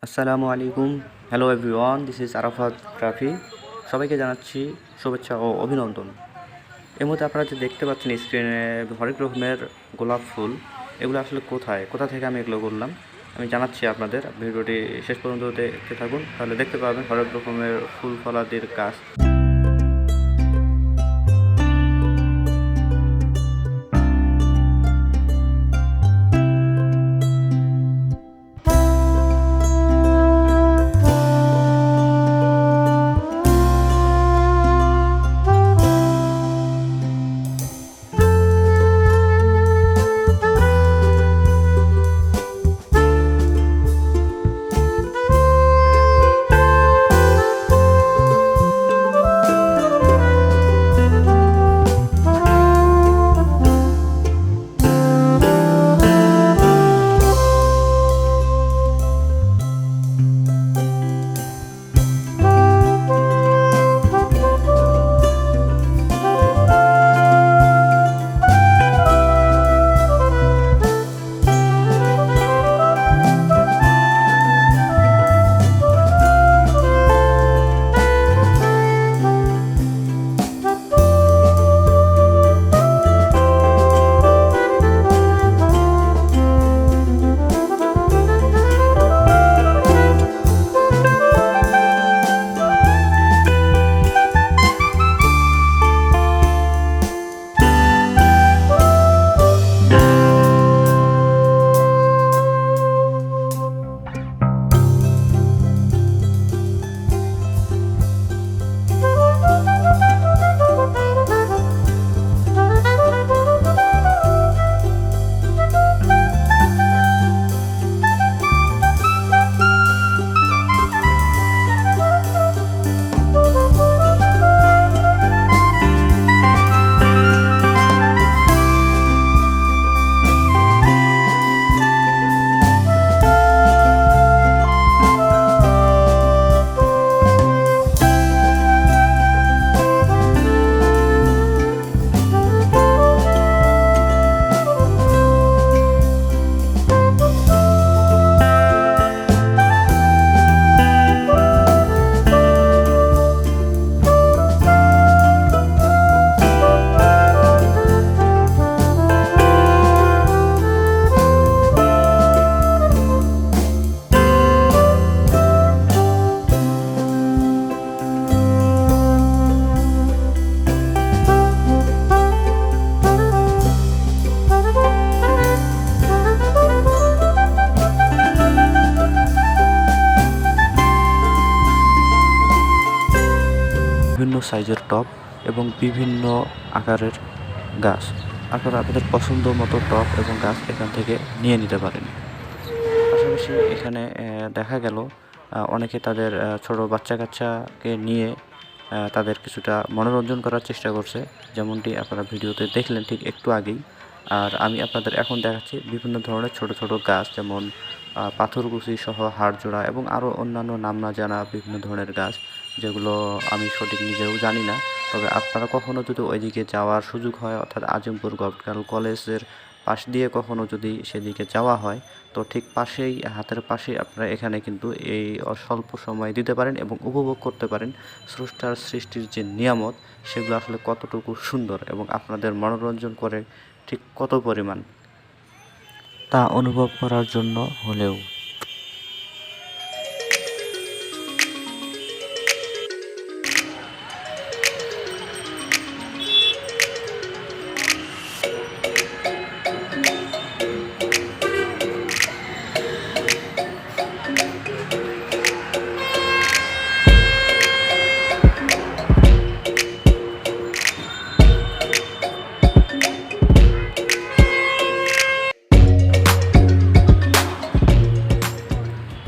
আসসালামু আলাইকুম। Hello everyone, this is Arafat Rafi. সবাইকে জানাচ্ছি শুভেচ্ছা ও অভিনন্দন। এর মধ্যে আপনারা যে দেখতে পাচ্ছেন স্ক্রিনে হরেক রকমের গোলাপ ফুল, এগুলো আসলে কোথা থেকে আমি এগুলো করলাম আমি জানাচ্ছি আপনাদের। ভিডিওটি শেষ পর্যন্ত দেখতে থাকুন, তাহলে দেখতে পাবেন হরেক রকমের ফুল ফলাদির গাছ। বিভিন্ন সাইজের টব এবং বিভিন্ন আকারের গাছ, আপনারা আপনাদের পছন্দ মতো টব এবং গাছ এখান থেকে নিয়ে নিতে পারেন। পাশাপাশি এখানে দেখা গেল অনেকে তাদের ছোট বাচ্চা কাচ্চাকে নিয়ে তাদের কিছুটা মনোরঞ্জন করার চেষ্টা করছে, যেমনটি আপনারা ভিডিওতে দেখলেন ঠিক একটু আগেই। আর আমি আপনাদের এখন দেখাচ্ছি বিভিন্ন ধরনের ছোট ছোট গাছ, যেমন পাথরকুচি সহ হাড়জোড়া এবং আরও অন্যান্য নাম না জানা বিভিন্ন ধরনের গাছ, যেগুলো আমি সঠিক নিজেও জানি না। তবে আপনারা কখনও যদি ওইদিকে যাওয়ার সুযোগ হয়, অর্থাৎ আজিমপুর গভর্নমেন্ট কলেজের পাশ দিয়ে কখনও যদি সেদিকে যাওয়া হয়, তো ঠিক পাশেই হাতের পাশেই আপনারা এখানে কিন্তু এই স্বল্প সময় দিতে পারেন এবং উপভোগ করতে পারেন স্রষ্টার সৃষ্টির যে নিয়ামত, সেগুলো আসলে কতটুকু সুন্দর এবং আপনাদের মনোরঞ্জন করে ঠিক কত পরিমাণ, তা অনুভব করার জন্য হলেও।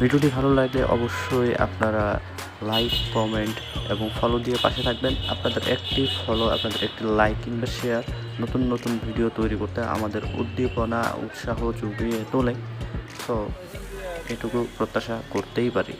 ভিডিওটি ভালো লাগলে অবশ্যই আপনারা লাইক, কমেন্ট এবং ফলো দিয়ে পাশে থাকবেন। আপনাদের একটি ফলো, আপনাদের একটি লাইক কিংবা শেয়ার নতুন নতুন ভিডিও তৈরি করতে আমাদের উদ্দীপনা, উৎসাহ জুগিয়ে তোলে। তো এটুকু প্রত্যাশা করতেই পারি।